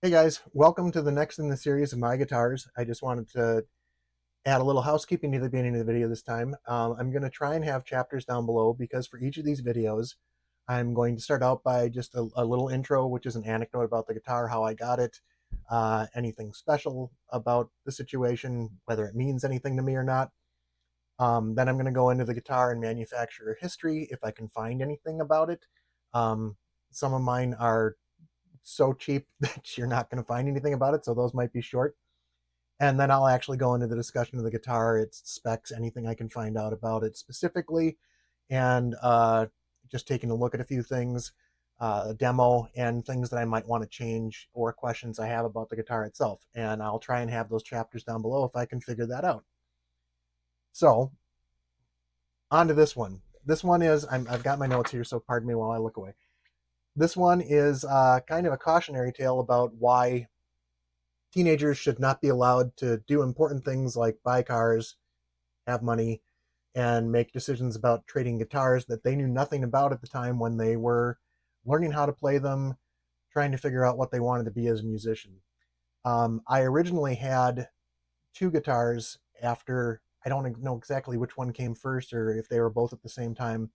Hey guys, welcome to the next in the series of my guitars. I just wanted to add a little housekeeping to the beginning of the video this time. I'm going to try and have chapters down below because for each of these videos, I'm going to start out by just a little intro, which is an anecdote about the guitar, how I got it, anything special about the situation, whether it means anything to me or not. Then I'm going to go into the guitar and manufacturer history if I can find anything about it. Um, some of mine are so cheap that you're not going to find anything about it, so those might be short. And then I'll actually go into the discussion of the guitar, its specs, anything I can find out about it specifically, and just taking a look at a few things, a demo, and things that I might want to change or questions I have about the guitar itself. And I'll try and have those chapters down below if I can figure that out. So, on to this one. This one is, I've got my notes here, so pardon me while I look away. This one is kind of a cautionary tale about why teenagers should not be allowed to do important things like buy cars, have money, and make decisions about trading guitars that they knew nothing about at the time when they were learning how to play them, trying to figure out what they wanted to be as a musician. I originally had two guitars after, I don't know exactly which one came first or if they were both at the same time,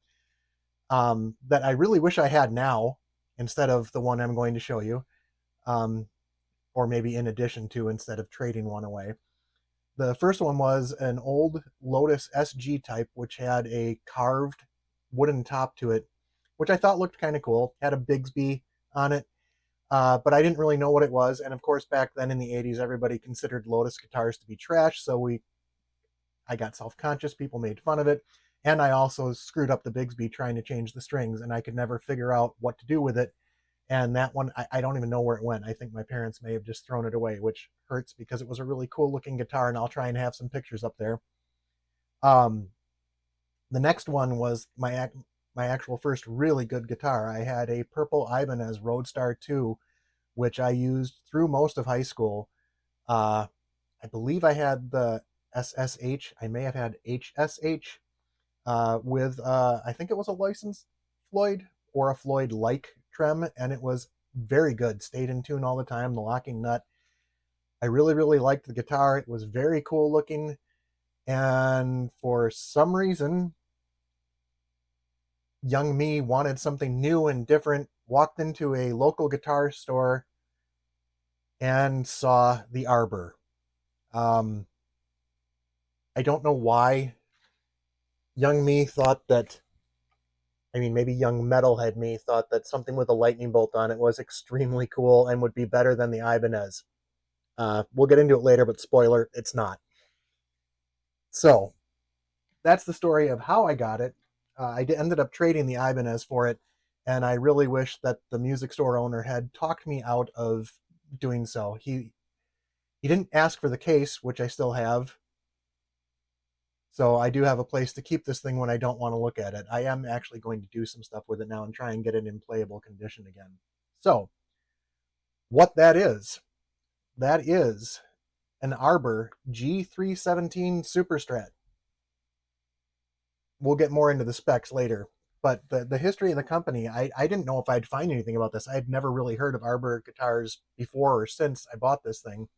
that I really wish I had now instead of the one I'm going to show you. Or maybe in addition to instead of trading one away. The first one was an old Lotus SG type, which had a carved wooden top to it, which I thought looked kind of cool. Had a Bigsby on it, but I didn't really know what it was. And of course, back then in the 80s, everybody considered Lotus guitars to be trash. So I got self-conscious. People made fun of it. And I also screwed up the Bigsby trying to change the strings, and I could never figure out what to do with it. And that one, I don't even know where it went. I think my parents may have just thrown it away, which hurts because it was a really cool looking guitar, and I'll try and have some pictures up there. Um, the next one was my actual first really good guitar. I had a purple Ibanez Roadstar 2, which I used through most of high school. Uh, I believe I had the SSH. I may have had HSH with I think it was a licensed Floyd or a Floyd like trem, and it was very good. Stayed in tune all the time. The locking nut. I really liked the guitar. It was very cool looking, and for some reason, young me wanted something new and different. Walked into a local guitar store and saw the Arbor. Um, I don't know why young me thought that maybe young metalhead me thought that something with a lightning bolt on it was extremely cool and would be better than the Ibanez. We'll get into it later, but spoiler, it's not. So that's the story of how I got it. I ended up trading the Ibanez for it, and I really wish that the music store owner had talked me out of doing so. He didn't ask for the case, which I still have. So I do have a place to keep this thing when I don't want to look at it. I am actually going to do some stuff with it now and try and get it in playable condition again. So what that is an Arbor G317 Superstrat. We'll get more into the specs later. But the history of the company, I didn't know if I'd find anything about this. I had never really heard of Arbor guitars before or since I bought this thing.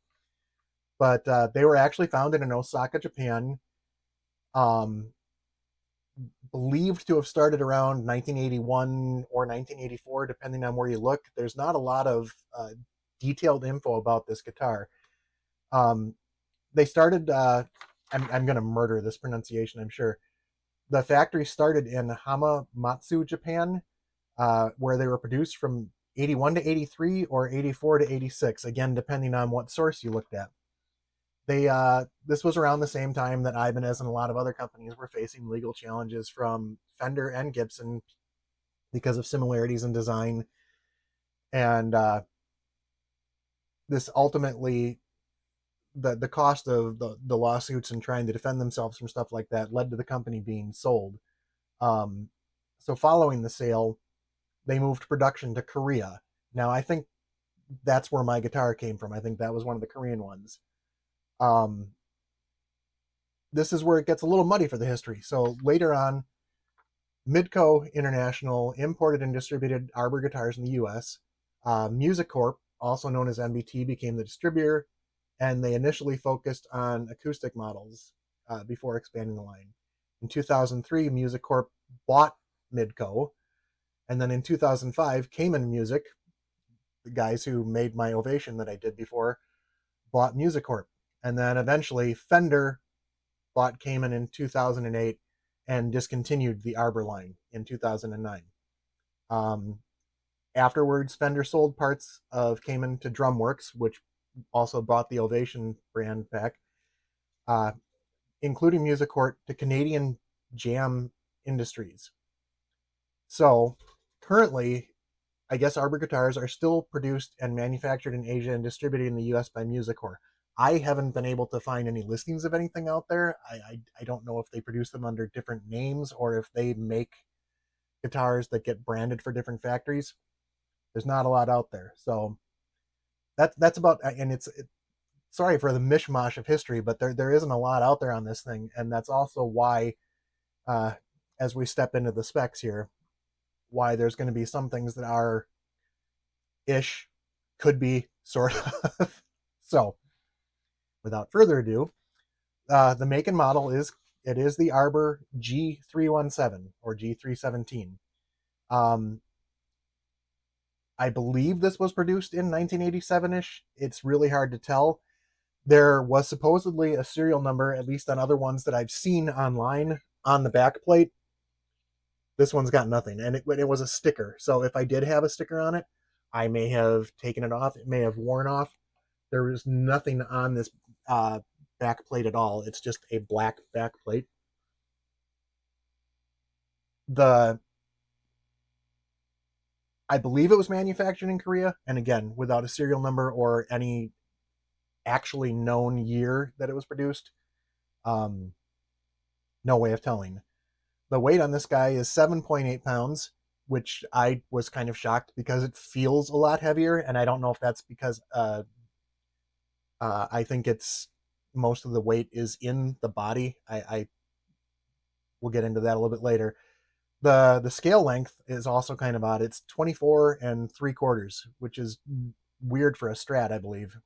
But they were actually founded in Osaka, Japan. Um, Believed to have started around 1981 or 1984, depending on where you look. There's not a lot of detailed info about this guitar. Um, they started, I'm going to murder this pronunciation, I'm sure. The factory started in Hamamatsu, Japan, where they were produced from 81 to 83 or 84 to 86, again, depending on what source you looked at. This was around the same time that Ibanez and a lot of other companies were facing legal challenges from Fender and Gibson because of similarities in design. And this ultimately, the cost of the lawsuits and trying to defend themselves from stuff like that led to the company being sold. Um, so following the sale, they moved production to Korea. Now I think that's where my guitar came from. I think that was one of the Korean ones. Um, this is where it gets a little muddy for the history. So later on, Midco International imported and distributed Arbor guitars in the U.S. Music Corp also known as NBT, became the distributor, and they initially focused on acoustic models before expanding the line. In 2003, Music Corp bought Midco, and then in 2005, Cayman Music, the guys who made my Ovation that I did before, bought Music Corp. And then eventually Fender bought Cayman in 2008 and discontinued the Arbor line in 2009. Afterwards, Fender sold parts of Cayman to Drumworks, which also bought the Ovation brand back, uh, including Music Corp, to Canadian Jam Industries. So currently, I guess Arbor guitars are still produced and manufactured in Asia and distributed in the US by Music Corp. I haven't been able to find any listings of anything out there. I don't know if they produce them under different names or if they make guitars that get branded for different factories. There's not a lot out there. So that's about, and sorry for the mishmash of history, but there isn't a lot out there on this thing. And that's also why, uh, as we step into the specs here, why there's going to be some things that are ish, could be, sort of. So without further ado, the make and model is the Arbor G317 or G317. I believe this was produced in 1987-ish. It's really hard to tell. There was supposedly a serial number, at least on other ones that I've seen online, on the back plate. This one's got nothing, and it was a sticker. So if I did have a sticker on it, I may have taken it off. It may have worn off. There is nothing on this back plate at all. It's just a black back plate. I believe it was manufactured in Korea, and again, without a serial number or any actually known year that it was produced. No way of telling. The weight on this guy is 7.8 pounds, which I was kind of shocked because it feels a lot heavier, and I don't know if that's because I think it's most of the weight is in the body. I will get into that a little bit later. The scale length is also kind of odd. It's 24 3/4, which is weird for a Strat, I believe.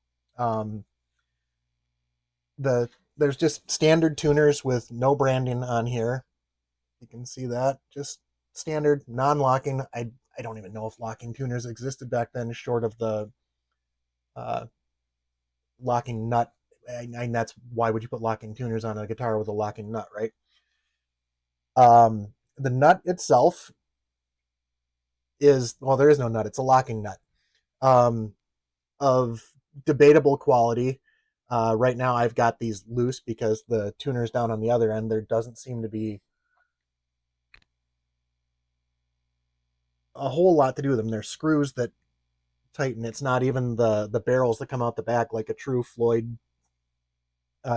There's just standard tuners with no branding on here. You can see that, just standard non-locking. I don't even know if locking tuners existed back then, short of the locking nut. And that's why would you put locking tuners on a guitar with a locking nut, right? The nut itself is, well, there is no nut. It's a locking nut of debatable quality. Right now I've got these loose because the tuner's down on the other end. There doesn't seem to be a whole lot to do with them. They're screws that tighten. It's not even the barrels that come out the back like a true Floyd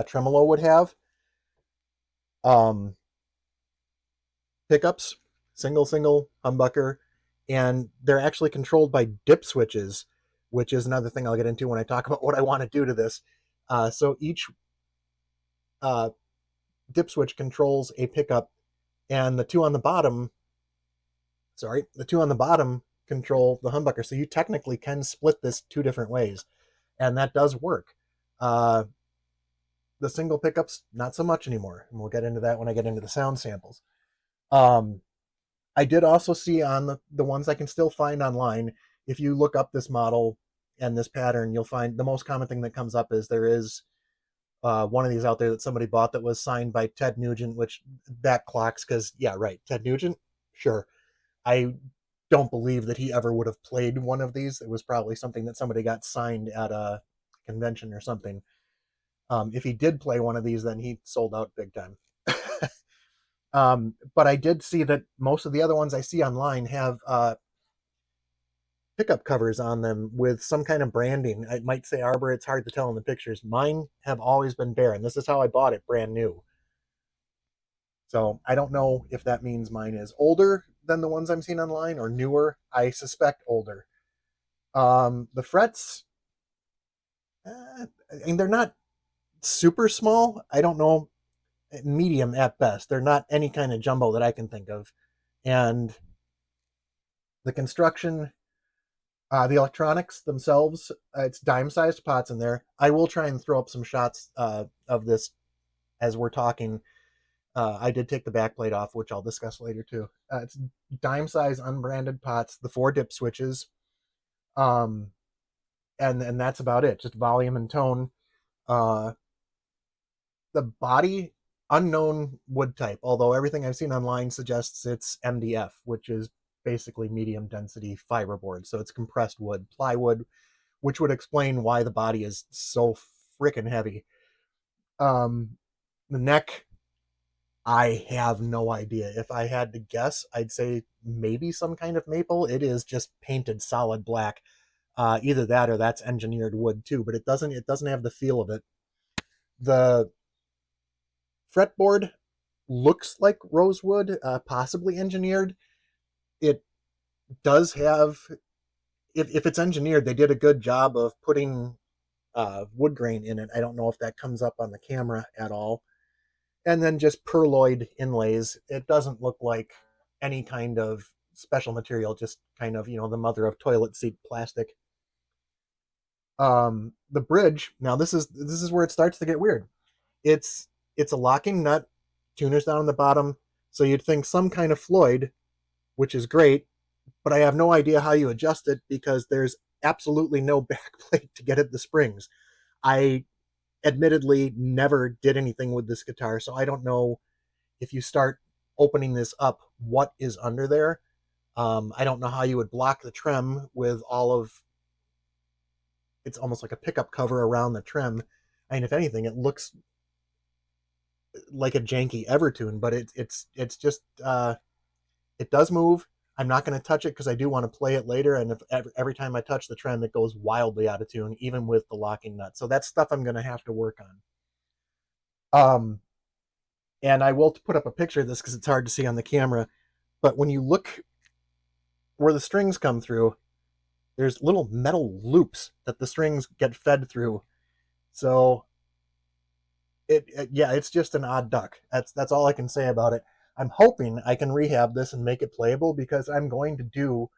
tremolo would have. Pickups, single humbucker, and they're actually controlled by dip switches, which is another thing I'll get into when I talk about what I want to do to this. So each dip switch controls a pickup, and the two on the bottom control the humbucker. So you technically can split this two different ways, and that does work. The single pickups, not so much anymore, and we'll get into that when I get into the sound samples. I did also see on the ones I can still find online, if you look up this model and this pattern, you'll find the most common thing that comes up is there is one of these out there that somebody bought that was signed by Ted Nugent, which that clocks because, yeah, right, Ted Nugent, sure. I don't believe that he ever would have played one of these. It was probably something that somebody got signed at a convention or something. If he did play one of these, then he sold out big time. But I did see that most of the other ones I see online have pickup covers on them with some kind of branding. It might say Arbor. It's hard to tell in the pictures. Mine have always been bare, and this is how I bought it, brand new. So I don't know if that means mine is older than the ones I'm seeing online or newer. I suspect older. The frets, and they're not super small. I don't know, medium at best. They're not any kind of jumbo that I can think of. And the construction, The electronics themselves, it's dime-sized pots in there. I will try and throw up some shots of this as we're talking. I did take the back plate off, which I'll discuss later too. It's dime-size unbranded pots, the 4 dip switches, um, and that's about it. Just volume and tone. Uh, the body, unknown wood type, although everything I've seen online suggests it's MDF, which is basically medium density fiberboard. So it's compressed wood, plywood, which would explain why the body is so freaking heavy. Um, the neck, I have no idea. If I had to guess, I'd say maybe some kind of maple. It is just painted solid black. Either that or that's engineered wood too, but it doesn't have the feel of it. The fretboard looks like rosewood, possibly engineered. It does have, if it's engineered, they did a good job of putting wood grain in it. I don't know if that comes up on the camera at all. And then just perloid inlays. It doesn't look like any kind of special material, just kind of, the mother of toilet seat plastic. The bridge, now this is where it starts to get weird. It's it's a locking nut, tuners down on the bottom, so you'd think some kind of Floyd, which is great, but I have no idea how you adjust it because there's absolutely no backplate to get at the springs. I admittedly never did anything with this guitar, so I don't know if you start opening this up, what is under there. I don't know how you would block the trem with all of, it's almost like a pickup cover around the trem. I mean, if anything, it looks like a janky Evertune, but it's just it does move. I'm not going to touch it because I do want to play it later, and if every time I touch the trem, it goes wildly out of tune, even with the locking nut. So that's stuff I'm going to have to work on. And I will put up a picture of this because it's hard to see on the camera. But when you look where the strings come through, there's little metal loops that the strings get fed through. So yeah, it's just an odd duck. That's all I can say about it. I'm hoping I can rehab this and make it playable because I'm going to do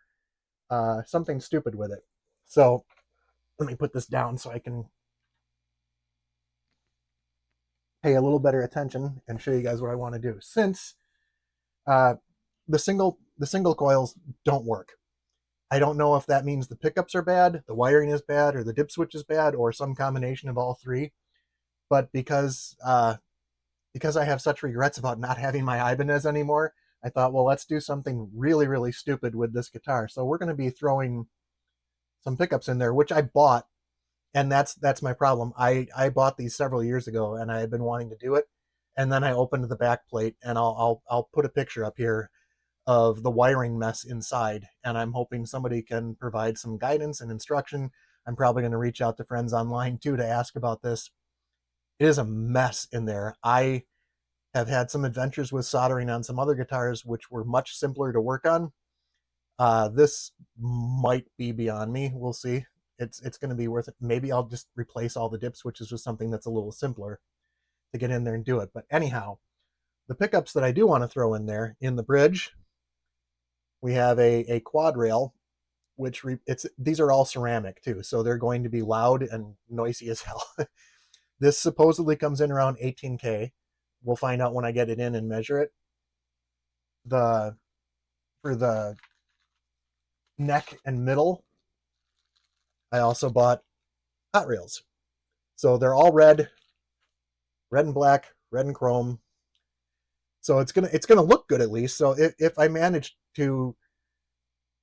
something stupid with it. So let me put this down so I can pay a little better attention and show you guys what I want to do. Since uh, the single coils don't work, I don't know if that means the pickups are bad, the wiring is bad, or the dip switch is bad, or some combination of all three. But because I have such regrets about not having my Ibanez anymore, I thought, well, let's do something really, really stupid with this guitar. So we're going to be throwing some pickups in there, which I bought, and that's my problem. I bought these several years ago, and I had been wanting to do it, and then I opened the back plate, and I'll put a picture up here of the wiring mess inside, and I'm hoping somebody can provide some guidance and instruction. I'm probably going to reach out to friends online too to ask about this. It is a mess in there. I have had some adventures with soldering on some other guitars, which were much simpler to work on. This might be beyond me. We'll see. It's going to be worth it. Maybe I'll just replace all the dip switches with something that's a little simpler to get in there and do it. But anyhow, the pickups that I do want to throw in there in the bridge, we have a quad rail, which it's these are all ceramic too, so they're going to be loud and noisy as hell. This supposedly comes in around 18K. We'll find out when I get it in and measure it. The For the neck and middle, I also bought hot rails. So they're all red and black, red and chrome. So it's gonna look good at least. So if I manage to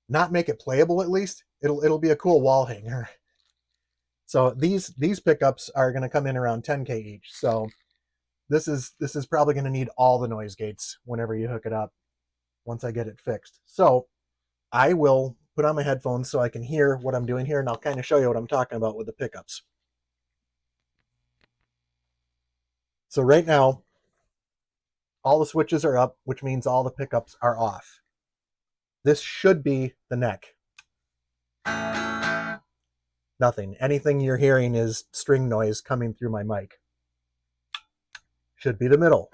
not make it playable at least, it'll be a cool wall hanger. So these pickups are gonna come in around 10K each. So this is probably gonna need all the noise gates whenever you hook it up once I get it fixed. So I will put on my headphones so I can hear what I'm doing here, and I'll kind of show you what I'm talking about with the pickups. So right now, all the switches are up, which means all the pickups are off. This should be the neck. Nothing. Anything you're hearing is string noise coming through my mic. Should be the middle.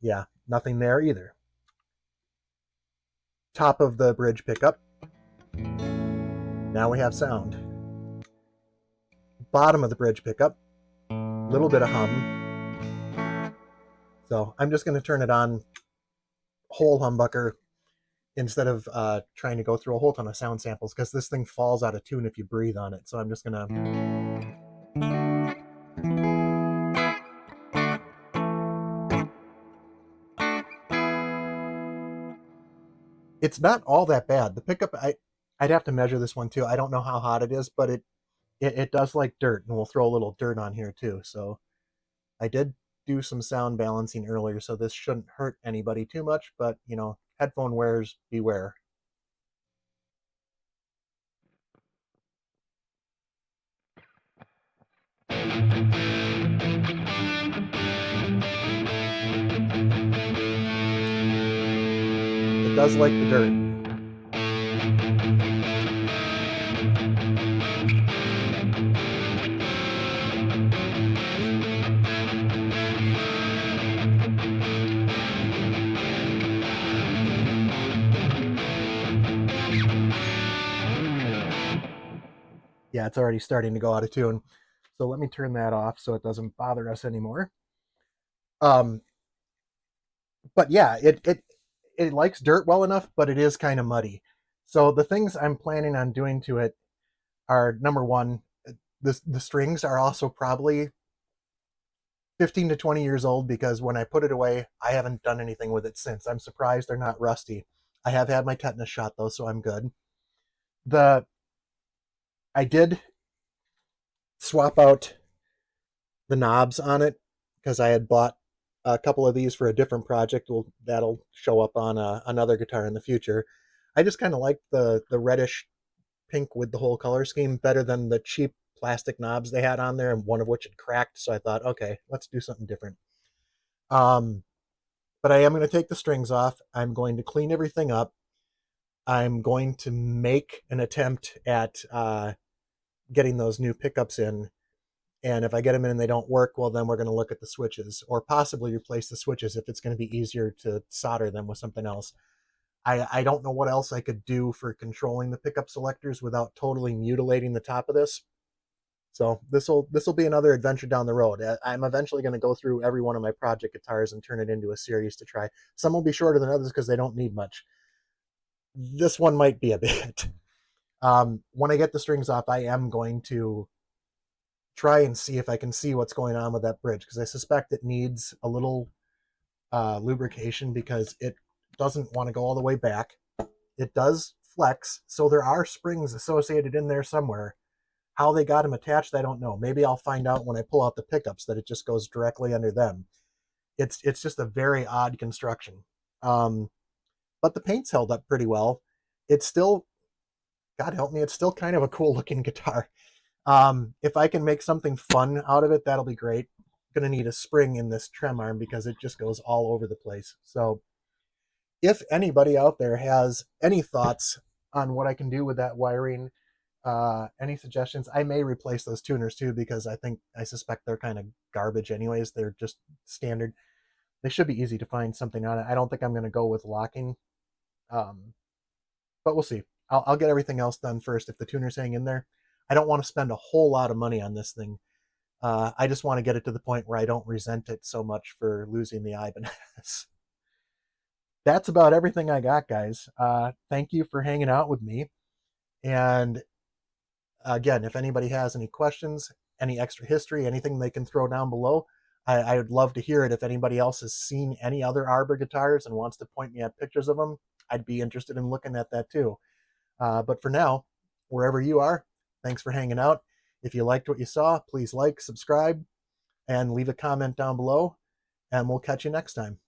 Yeah, nothing there either. top of the bridge pickup. Now we have sound. Bottom of the bridge pickup, a little bit of hum. So I'm just going to turn it on whole humbucker instead of trying to go through a whole ton of sound samples, because this thing falls out of tune if you breathe on it. So I'm just going to... It's not all that bad. The pickup, I'd have to measure this one too. I don't know how hot it is, but it does like dirt, and we'll throw a little dirt on here too. So I did do some sound balancing earlier, so this shouldn't hurt anybody too much, but you know, headphone wearers beware. It does like the dirt. Yeah, it's already starting to go out of tune. So let me turn that off so it doesn't bother us anymore. Um, but yeah, it likes dirt well enough, but it is kind of muddy. So the things I'm planning on doing to it are, number one, the strings are also probably 15 to 20 years old, because when I put it away, I haven't done anything with it since. I'm surprised they're not rusty. I have had my tetanus shot though, so I'm good. The I did swap out the knobs on it because I had bought a couple of these for a different project. That'll show up on another guitar in the future. I just kind of like the reddish pink with the whole color scheme better than the cheap plastic knobs they had on there, and one of which had cracked. So I thought, okay, let's do something different. Um, but I am going to take the strings off. I'm going to clean everything up. I'm going to make an attempt at getting those new pickups in. And if I get them in and they don't work, well, then we're going to look at the switches, or possibly replace the switches if it's going to be easier to solder them with something else. I don't know what else I could do for controlling the pickup selectors without totally mutilating the top of this. So this will be another adventure down the road. I'm eventually going to go through every one of my project guitars and turn it into a series to try. Some will be shorter than others because they don't need much. This one might be a bit. When I get the strings off, I am going to try and see if I can see what's going on with that bridge, because I suspect it needs a little lubrication, because it doesn't want to go all the way back. It does flex, so there are springs associated in there somewhere. How they got them attached, I don't know. Maybe I'll find out when I pull out the pickups that it just goes directly under them. It's just a very odd construction. But the paint's held up pretty well. It's still, God help me, it's still kind of a cool looking guitar. If I can make something fun out of it, that'll be great. I'm gonna need a spring in this trem arm because it just goes all over the place. So if anybody out there has any thoughts on what I can do with that wiring, any suggestions, I may replace those tuners too, because I suspect they're kind of garbage anyways. They're just standard. They should be easy to find something on it. I don't think I'm going to go with locking, but we'll see. I'll get everything else done first if the tuners hang in there. I don't want to spend a whole lot of money on this thing. I just want to get it to the point where I don't resent it so much for losing the Ibanez. That's about everything I got, guys. Thank you for hanging out with me. And again, if anybody has any questions, any extra history, anything they can throw down below, I would love to hear it. If anybody else has seen any other Arbor guitars and wants to point me at pictures of them, I'd be interested in looking at that too. But for now, wherever you are, thanks for hanging out. If you liked what you saw, please like, subscribe, and leave a comment down below, and we'll catch you next time.